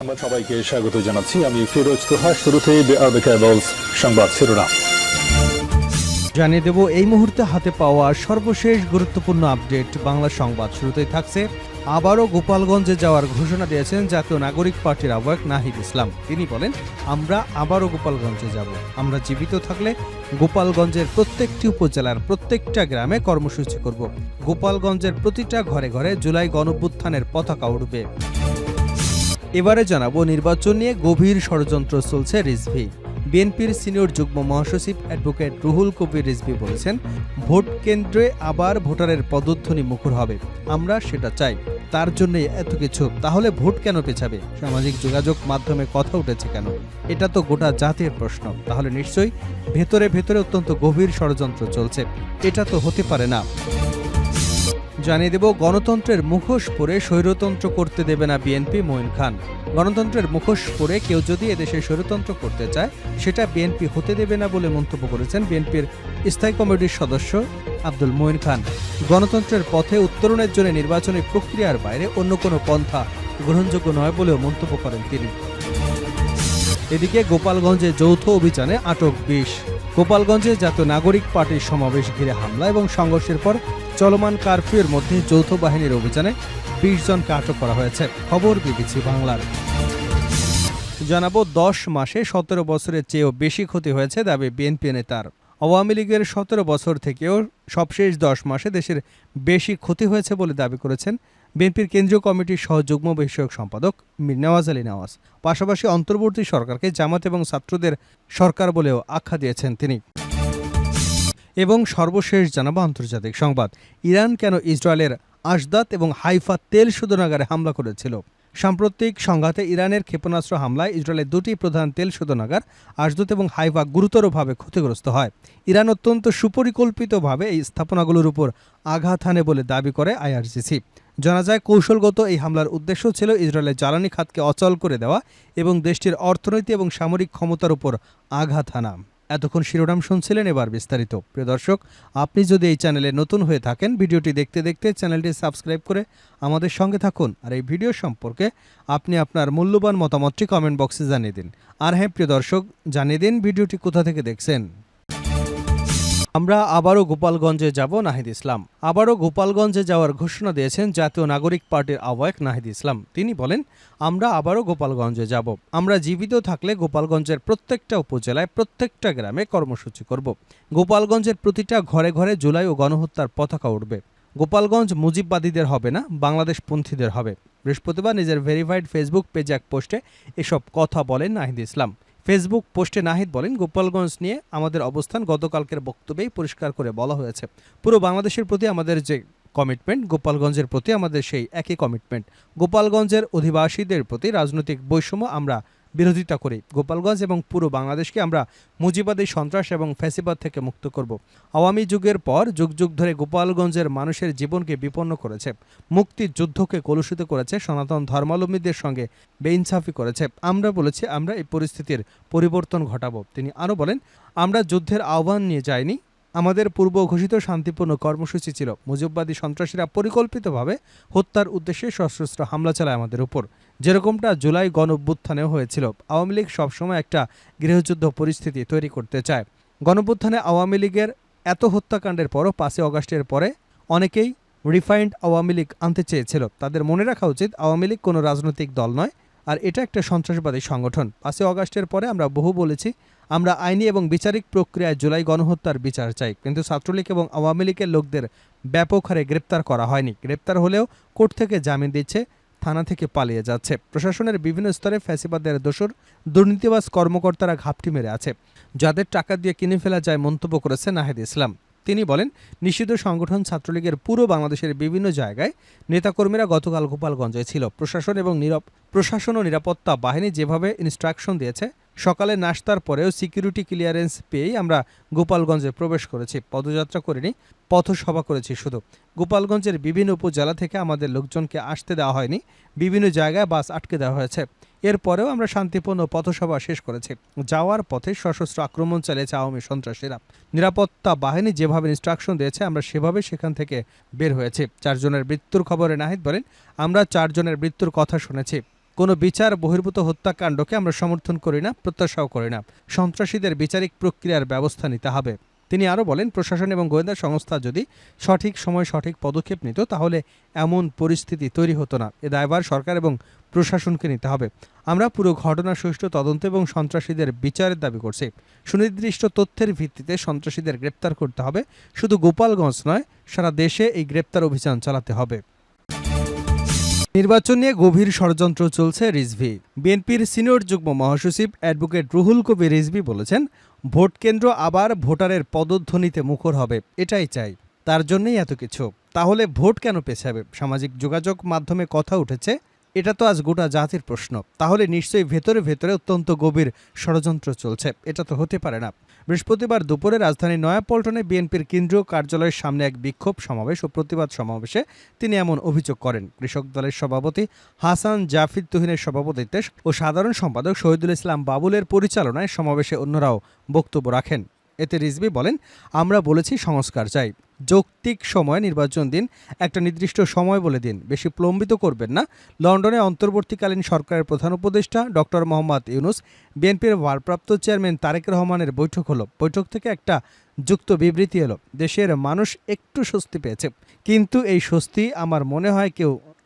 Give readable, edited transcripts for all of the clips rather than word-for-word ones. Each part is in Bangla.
সংবাদ সবাইকে স্বাগত জানাচ্ছি। আমি ফিরোজ তোহা। শুরুতেই সংবাদ শিরোনাম জানিয়ে দেব এই মুহূর্তে হাতে পাওয়া সর্বশেষ গুরুত্বপূর্ণ আপডেট বাংলা সংবাদ। শুরুতেই থাকছে, আবারও গোপালগঞ্জে যাওয়ার ঘোষণা দিয়েছেন জাতীয় নাগরিক পার্টির আহ্বায়ক নাহিদ ইসলাম। তিনি বলেন, আমরা আবারও গোপালগঞ্জে যাব। আমরা জীবিত থাকলে গোপালগঞ্জের প্রত্যেকটি উপজেলার প্রত্যেকটা গ্রামে কর্মসূচি করব। গোপালগঞ্জের প্রতিটা ঘরে ঘরে জুলাই গণঅভ্যুত্থানের পতাকা উঠবে। এবারে জানাবো, নির্বাচন নিয়ে গভীর ষড়যন্ত্র চলছে রিজভী। বিএনপির সিনিয়র যুগ্ম মহাসচিব অ্যাডভোকেট রুহুল কবির রিজভী বলেছেন, ভোট কেন্দ্রে আবার ভোটারের পদধ্বনি মুখর হবে। আমরা সেটা চাই, তার জন্যই এত কিছু। তাহলে ভোট কেন পেছাবে? সামাজিক যোগাযোগ মাধ্যমে কথা উঠেছে কেন? এটা তো গোটা জাতির প্রশ্ন। তাহলে নিশ্চয়ই ভেতরে ভেতরে অত্যন্ত গভীর ষড়যন্ত্র চলছে। এটা তো হতে পারে না। জানিয়ে দেব, গণতন্ত্রের মুখোশ পরে স্বৈরতন্ত্র করতে দেবে না বিএনপি। মঈন খান। গণতন্ত্রের মুখোশ পরে কেউ যদি এদেশে স্বৈরতন্ত্র করতে চায়, সেটা বিএনপি হতে দেবে না বলে মন্তব্য করেছেন বিএনপির স্থায়ী কমিটির সদস্য আব্দুল মঈন খান। গণতন্ত্রের পথে উত্তরণের জন্য নির্বাচনী প্রক্রিয়ার বাইরে অন্য কোনো পন্থা গ্রহণযোগ্য নয় বলেও মন্তব্য করেন তিনি। এদিকে গোপালগঞ্জে যৌথ অভিযানে আটক 20। গোপালগঞ্জে জাতীয় নাগরিক পার্টির সমাবেশ ঘিরে হামলা এবং সংঘর্ষের পর চলমান কারফিউর মধ্যে যৌথ বাহিনীর অভিযানে 20 জনকে আটক করা হয়েছে। খবর বিবিসি বাংলার। জানাবো, 10 মাসে 17 বছরের চেয়েও বেশি ক্ষতি হয়েছে দাবি বিএনপি নেতার। আওয়ামী লীগের 17 বছর থেকেও সবশেষ 10 মাসে দেশের বেশি ক্ষতি হয়েছে বলে দাবি করেছেন বিএনপির কেন্দ্রীয় কমিটির সহযুগ্ম বিষয়ক সম্পাদক মীর নেওয়াজ আলী নেওয়াজ। পাশাপাশি অন্তর্বর্তী সরকারকে জামাত এবং ছাত্রদের সরকার বলেও আখ্যা দিয়েছেন তিনি। এবং সর্বশেষ জানাবো আন্তর্জাতিক সংবাদ। ইরান কেন ইসরায়েলের আশদাত এবং হাইফা তেল শোধনাগারে হামলা করেছিল? সাম্প্রতিক সংঘাতে ইরানের ক্ষেপণাস্ত্র হামলায় ইসরায়েলের দুটি প্রধান তেল শোধনাগার আশদাত এবং হাইফা গুরুতরভাবে ক্ষতিগ্রস্ত হয়। ইরান অত্যন্ত সুপরিকল্পিতভাবে এই স্থাপনাগুলোর উপর আঘাত হানে বলে দাবি করে আইআরজিসি। জানা যায়, কৌশলগত এই হামলার উদ্দেশ্য ছিল ইসরায়েলের জ্বালানি খাতকে অচল করে দেওয়া এবং দেশটির অর্থনৈতিক এবং সামরিক ক্ষমতার উপর আঘাত হানা। এতক্ষণ শিরোনাম শুনছিলেন, এবার বিস্তারিত। প্রিয় দর্শক, আপনি যদি এই চ্যানেলে নতুন হয়ে থাকেন, ভিডিওটি দেখতে দেখতে চ্যানেলটি সাবস্ক্রাইব করে আমাদের সঙ্গে থাকুন। আর এই ভিডিও সম্পর্কে আপনি আপনার মূল্যবান মতামতটি কমেন্ট বক্সে জানিয়ে দিন। আর হ্যাঁ প্রিয় দর্শক, জানিয়ে দিন ভিডিওটি কোথা থেকে দেখছেন। আমরা আবারও গোপালগঞ্জে যাব। নাহিদ ইসলাম। আবারও গোপালগঞ্জে যাওয়ার ঘোষণা দিয়েছেন জাতীয় নাগরিক পার্টির আহ্বায়ক নাহিদ ইসলাম। তিনি বলেন, আমরা আবারও গোপালগঞ্জে যাব। আমরা জীবিত থাকলে গোপালগঞ্জের প্রত্যেকটা উপজেলায় প্রত্যেকটা গ্রামে কর্মসূচি করব। গোপালগঞ্জের প্রতিটা ঘরে ঘরে জুলাই ও গণহত্যার পতাকা উঠবে। গোপালগঞ্জ মুজিববাদীদের হবে না, বাংলাদেশপন্থীদের হবে। বৃহস্পতিবার নিজের ভেরিফাইড ফেসবুক পেজে এক পোস্টে এসব কথা বলেন নাহিদ ইসলাম। ফেসবুক পোস্টে নাহিদ বলেন, গোপালগঞ্জ নিয়ে আমাদের অবস্থান গতকালকের বক্তব্যেই পরিষ্কার করে বলা হয়েছে। পুরো বাংলাদেশের প্রতি আমাদের যে কমিটমেন্ট, গোপালগঞ্জের প্রতি আমাদের সেই একই কমিটমেন্ট। গোপালগঞ্জের অধিবাসীদের প্রতি রাজনৈতিক বৈষম্য আমরা বিরোধিতা করি। গোপালগঞ্জ এবং পুরো বাংলাদেশকে আমরা মুজিবাদী সন্ত্রাস এবং ফ্যাসিবাদ থেকে মুক্ত করব। আওয়ামী যুগের পর যুগ যুগ ধরে গোপালগঞ্জের মানুষের জীবনকে বিপন্ন করেছে, মুক্তির যুদ্ধকে কলুষিত করেছে, সনাতন ধর্মাবলম্বীদের সঙ্গে বেইনসাফি করেছে। আমরা বলেছি, আমরা এই পরিস্থিতির পরিবর্তন ঘটাবো। তিনি আরও বলেন, আমরা যুদ্ধের আহ্বান নিয়ে যাইনি, আমাদের পূর্ব ঘোষিত শান্তিপূর্ণ কর্মসূচি ছিল। মুজিববাদী সন্ত্রাসীরা পরিকল্পিতভাবে হত্যার উদ্দেশ্যে সশস্ত্র হামলা চালায় আমাদের উপর, যেরকমটা জুলাই গণঅভ্যুত্থানেও হয়েছিল। আওয়ামী লীগ সবসময় একটা গৃহযুদ্ধ পরিস্থিতি তৈরি করতে চায়। গণঅভ্যুত্থানে আওয়ামী লীগের এত হত্যাকাণ্ডের পরও 5 আগস্টের পরে অনেকেই রিফাইন্ড আওয়ামী লীগ আনতে চেয়েছিল। তাদের মনে রাখা উচিত, আওয়ামী লীগ কোনো রাজনৈতিক দল নয়, আর এটা একটা সন্ত্রাসবাদী সংগঠন। 5 আগস্টের পরে আমরা বহু বলেছি, আমরা আইনি এবং বিচারিক প্রক্রিয়ায় জুলাই গণহত্যার বিচার চাই। কিন্তু ছাত্রলীগ এবং আওয়ামী লীগের লোকদের ব্যাপক হারে গ্রেপ্তার করা হয়নি। গ্রেপ্তার হলেও কোর্ট থেকে জামিন দিচ্ছে, থানা থেকে পালিয়ে যাচ্ছে। প্রশাসনের বিভিন্ন স্তরে ফ্যাসিবাদের দোসর দুর্নীতিবাজ কর্মকর্তারা ঘাপটি মেরে আছে, যাদের টাকা দিয়ে কিনে ফেলা যায় মন্তব্য করেছে নাহিদ ইসলাম। তিনি বলেন, নিষিদ্ধ সংগঠন ছাত্রলীগের পুরো বাংলাদেশের বিভিন্ন জায়গায় নেতাকর্মীরা গতকাল গোপালগঞ্জে ছিল। প্রশাসন ও নিরাপত্তা বাহিনী যেভাবে ইনস্ট্রাকশন দিয়েছে, সকালে নাশতার পরেও সিকিউরিটি ক্লিয়ারেন্স পেয়েই আমরা গোপালগঞ্জে প্রবেশ করেছি। পদযাত্রা করিনি, পথসভা করেছি শুধু। গোপালগঞ্জের বিভিন্ন উপজেলা থেকে আমাদের লোকজনকে আসতে দেওয়া হয়নি, বিভিন্ন জায়গায় বাস আটকে দেওয়া হয়েছে। এরপরেও আমরা শান্তিপূর্ণ পথসভা শেষ করেছি। যাওয়ার পথে সশস্ত্র আক্রমণ চালিয়েছে আওয়ামী সন্ত্রাসীরা। নিরাপত্তা বাহিনী যেভাবে ইনস্ট্রাকশন দিয়েছে, আমরা সেভাবে সেখান থেকে বের হয়েছি। 4 জনের মৃত্যুর খবরে নাহিদ বলেন, আমরা 4 জনের মৃত্যুর কথা শুনেছি। কোনো বিচার বহির্ভূত হত্যাকাণ্ডকে আমরা সমর্থন করি না, প্রত্যাশাও করি না। সন্ত্রাসীদের বিচারিক প্রক্রিয়ার ব্যবস্থা নিতে হবে। তিনি আরও বলেন, প্রশাসন এবং গোয়েন্দা সংস্থা যদি সঠিক সময়ে সঠিক পদক্ষেপ নিত তাহলে এমন পরিস্থিতি তৈরি হতো না। এ দায়ভার সরকার এবং প্রশাসনকে নিতে হবে। আমরা পুরো ঘটনার সুষ্ঠু তদন্ত এবং সন্ত্রাসীদের বিচারের দাবি করছি। সুনির্দিষ্ট তথ্যের ভিত্তিতে সন্ত্রাসীদের গ্রেপ্তার করতে হবে। শুধু গোপালগঞ্জ নয়, সারা দেশে এই গ্রেপ্তার অভিযান চালাতে হবে। নির্বাচন নিয়ে গভীর ষড়যন্ত্র চলছে রিজভী। বিএনপির সিনিয়র যুগ্ম মহাসচিব অ্যাডভোকেট রুহুল কবির রিজভী বলেছেন, ভোট কেন্দ্র আবার ভোটারের পদধ্বনিতে মুখর হবে, এটাই চাই, তার জন্যই এত কিছু। তাহলে ভোট কেন পেছাবে? সামাজিক যোগাযোগ মাধ্যমে কথা উঠেছে, এটা তো আজ গোটা জাতির প্রশ্ন। তাহলে নিশ্চয়ই ভেতরে ভেতরে অত্যন্ত গভীর ষড়যন্ত্র চলছে, এটা তো হতে পারে না। বৃহস্পতিবার দুপুরে রাজধানীর নয়াপল্টনে বিএনপির কেন্দ্রীয় কার্যালয়ের সামনে এক বিক্ষোভ সমাবেশ ও প্রতিবাদ সমাবেশে তিনি এমন অভিযোগ করেন। কৃষক দলের সভাপতি হাসান জাফির তুহিনের সভাপতিত্বে ও সাধারণ সম্পাদক শহীদুল ইসলাম বাবুলের পরিচালনায় সমাবেশে অন্যরাও বক্তব্য রাখেন। এতে রিজভী বলেন, আমরা বলেছি সংস্কার চাই, যৌক্তিক সময় নির্বাচন দিন, একটা নির্দিষ্ট সময় বলে দিন, বেশি প্রলম্বিত করবেন না। লন্ডনে অন্তর্বর্তীকালীন সরকারের প্রধান উপদেষ্টা ডক্টর মোহাম্মদ ইউনুস, বিএনপির ভারপ্রাপ্ত চেয়ারম্যান তারেক রহমানের বৈঠক হলো। বৈঠক থেকে একটা যুক্ত বিবৃতি এলো, দেশের মানুষ একটু স্বস্তি পেয়েছে, কিন্তু এই স্বস্তি আমার মনে হয়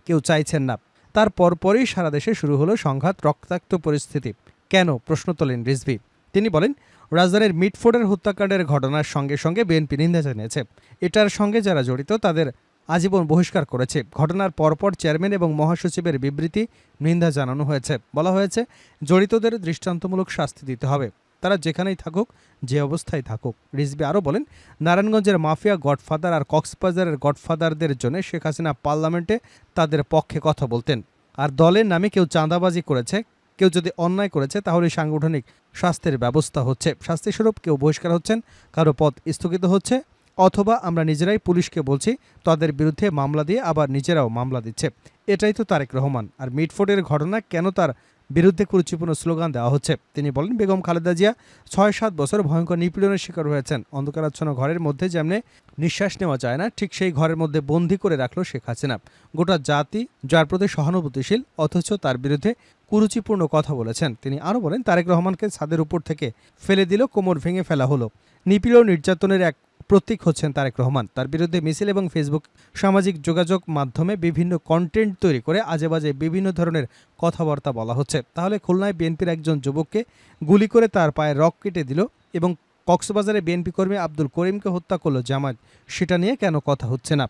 কেউ চাইছেন না। তার পরপরই সারা দেশে শুরু হলো সংঘাত, রক্তাক্ত পরিস্থিতি। কেন? প্রশ্ন তোলেন রিজভী। তিনি বলেন, রাজধানীর মিটফোর্ডের হত্যাকাণ্ডের ঘটনার সঙ্গে সঙ্গে বিএনপি নিন্দা জানিয়েছে। এটার সঙ্গে যারা জড়িত তাদের আজীবন বহিষ্কার করেছে। ঘটনার পরপর চেয়ারম্যান এবং মহাসচিবের বিবৃতি নিন্দা জানানো হয়েছে। বলা হয়েছে, জড়িতদের দৃষ্টান্তমূলক শাস্তি দিতে হবে, তারা যেখানেই থাকুক, যে অবস্থায় থাকুক। রিজভী আরও বলেন, নারায়ণগঞ্জের মাফিয়া গডফাদার আর কক্সবাজারের গডফাদারদের জন্য শেখ হাসিনা পার্লামেন্টে তাদের পক্ষে কথা বলতেন। আর দলের নামে কেউ চাঁদাবাজি করেছে, কেউ যদি অন্যায় করেছে, তাহলে সাংগঠনিক শাস্তির ব্যবস্থা হচ্ছে। শাস্তিস্বরূপ কেউ বহিষ্কার হচ্ছেন, কারো পদ স্থগিত হচ্ছে, অথবা আমরা নিজেরাই পুলিশকে বলছি তাদের বিরুদ্ধে মামলা দিয়ে আবার নিজেরাও মামলা দিচ্ছে। এটাই তো তারেক রহমান। আর মিটফোর্ডের ঘটনা কেন তার বিরুদ্ধে কুরুচিপূর্ণ স্লোগান দেওয়া হচ্ছে? তিনি বলেন, বেগম খালেদা জিয়া ৬-৭ বছর ভয়ঙ্কর নিপীড়নের শিকার হয়েছেন। অন্ধকারাচ্ছন্ন ঘরের মধ্যে যেমনি নিঃশ্বাস নেওয়া যায় না, ঠিক সেই ঘরের মধ্যে বন্দি করে রাখলো শেখ হাসিনা। গোটা জাতি যার প্রতি সহানুভূতিশীল, অথচ তার বিরুদ্ধে কুরুচিপূর্ণ কথা বলেছেন। তিনি আরও বলেন, তারেক রহমানকে ছাদের উপর থেকে ফেলে দিল, কোমর ভেঙে ফেলা হলো। নিপীড়ন নির্যাতনের এক প্রতীক হচ্ছেন তারেক রহমান। তার বিরুদ্ধে মিছিল এবং ফেসবুক সামাজিক যোগাযোগ মাধ্যমে বিভিন্ন কন্টেন্ট তৈরি করে আজেবাজে বিভিন্ন ধরনের কথাবার্তা বলা হচ্ছে। তাহলে খুলনায় বিএনপির একজন যুবককে গুলি করে তার পায়ে রক কেটে দিল এবং কক্সবাজারে বিএনপি কর্মী আব্দুল করিমকে হত্যা করল জামায়াত, সেটা নিয়ে কেন কথা হচ্ছে না?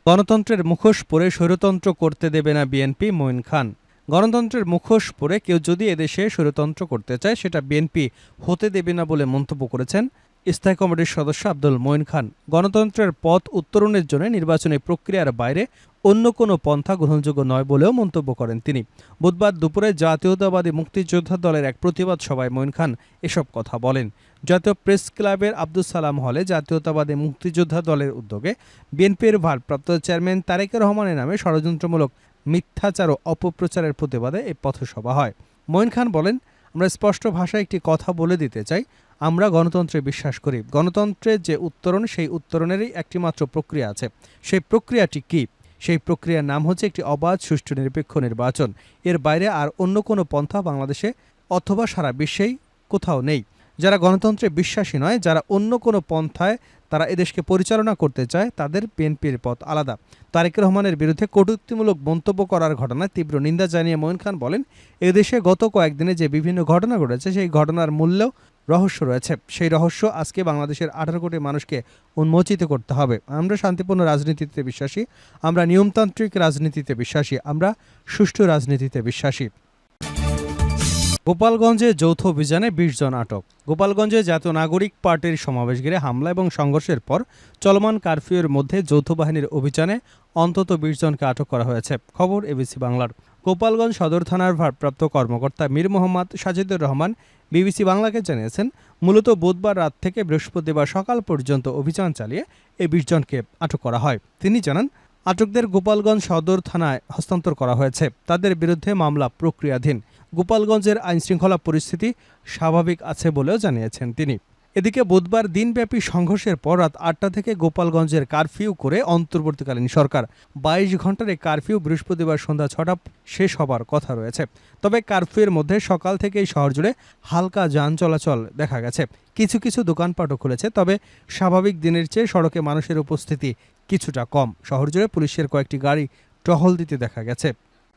গণতন্ত্রের মুখোশ পরে স্বৈরতন্ত্র করতে দেবে না বিএনপি, মঈন খান। গণতন্ত্রের মুখোশ পরে কেউ যদি এদেশে স্বৈরতন্ত্র করতে চায়, সেটা বিএনপি হতে দেবে না বলে মন্তব্য করেছেন স্থায়ী কমিটির সদস্য আব্দুল মঈন খান। গণতন্ত্রের পথ উত্তরণের জন্য নির্বাচনী প্রক্রিয়ার বাইরে অন্য কোনো পন্থা গ্রহণযোগ্য নয় বলেও মন্তব্য করেন তিনি। বুধবার দুপুরে জাতীয়তাবাদী মুক্তিযোদ্ধা দলের এক প্রতিবাদ সভায় মঈন খান এসব কথা বলেন। জাতীয় প্রেস ক্লাবের আব্দুল সালাম হলে জাতীয়তাবাদী মুক্তিযোদ্ধা দলের উদ্যোগে বিএনপির ভারপ্রাপ্ত চেয়ারম্যান তারেক রহমানের নামে ষড়যন্ত্রমূলক মিথ্যাচার ও অপপ্রচারের প্রতিবাদে এই পথসভা হয়। মঈন খান বলেন, আমরা স্পষ্ট ভাষায় একটি কথা বলে দিতে চাই, আমরা গণতন্ত্রে বিশ্বাস করি। গণতন্ত্রের যে উত্তরণ, সেই উত্তরণেরই একটিমাত্র প্রক্রিয়া আছে। সেই প্রক্রিয়াটি কী? সেই প্রক্রিয়ার নাম হচ্ছে একটি অবাধ, সুষ্ঠু, নিরপেক্ষ নির্বাচন। এর বাইরে আর অন্য কোনো পন্থা বাংলাদেশে অথবা সারা বিশ্বেই কোথাও নেই। যারা গণতন্ত্রে বিশ্বাসী নয়, যারা অন্য কোনো পন্থায় তারা এদেশকে পরিচালনা করতে চায়, তাদের বিএনপির পথ আলাদা। তারেক রহমানের বিরুদ্ধে কটূক্তিমূলক মন্তব্য করার ঘটনায় তীব্র নিন্দা জানিয়ে মঈন খান বলেন, এদেশে গত কয়েকদিনে যে বিভিন্ন ঘটনা ঘটেছে, সেই ঘটনার মূল্যেও রহস্য রয়েছে। সেই রহস্য আজকে বাংলাদেশের 18 কোটি মানুষকে উন্মোচিত করতে হবে। আমরা শান্তিপূর্ণ রাজনীতিতে বিশ্বাসী, আমরা নিয়মতান্ত্রিক রাজনীতিতে বিশ্বাসী, আমরা সুষ্ঠু রাজনীতিতে বিশ্বাসী। গোপালগঞ্জে যৌথ অভিযানে 20 জন আটক। গোপালগঞ্জে জাতীয় নাগরিক পার্টির সমাবেশ ঘিরে হামলা এবং সংঘর্ষের পর চলমান কারফিউর মধ্যে যৌথ বাহিনীর অভিযানে অন্তত 20 জনকে আটক করা হয়েছে। খবর এবিসি বাংলার। গোপালগঞ্জ সদর থানার ভারপ্রাপ্ত কর্মকর্তা মীর মোহাম্মদ সাজিদুর রহমান বিবিসি বাংলাকে জানিয়েছেন, মূলত বুধবার রাত থেকে বৃহস্পতিবার সকাল পর্যন্ত অভিযান চালিয়ে এই 20 জনকে আটক করা হয়। তিনি জানান, আটকদের গোপালগঞ্জ সদর থানায় হস্তান্তর করা হয়েছে। তাদের বিরুদ্ধে মামলা প্রক্রিয়াধীন। গোপালগঞ্জের আইনশৃঙ্খলা পরিস্থিতি স্বাভাবিক আছে বলেও জানিয়েছেন তিনি। এদিকে বুধবার দিনব্যাপী সংঘর্ষের পর রাত ৮টা থেকে গোপালগঞ্জের কারফিউ করে অন্তর্বর্তীকালীন সরকার ২২ ঘন্টার এই কারফিউ বৃহস্পতিবার সন্ধ্যা ৬টা শেষ হবার কথা রয়েছে। তবে কারফিউয়ের মধ্যে সকাল থেকেই শহর জুড়ে হালকা যান চলাচল দেখা গেছে। কিছু কিছু দোকানপাটও খুলেছে, তবে স্বাভাবিক দিনের চেয়ে সড়কে মানুষের উপস্থিতি কিছুটা কম। শহর জুড়ে পুলিশের কয়েকটি গাড়ি টহল দিতে দেখা গেছে।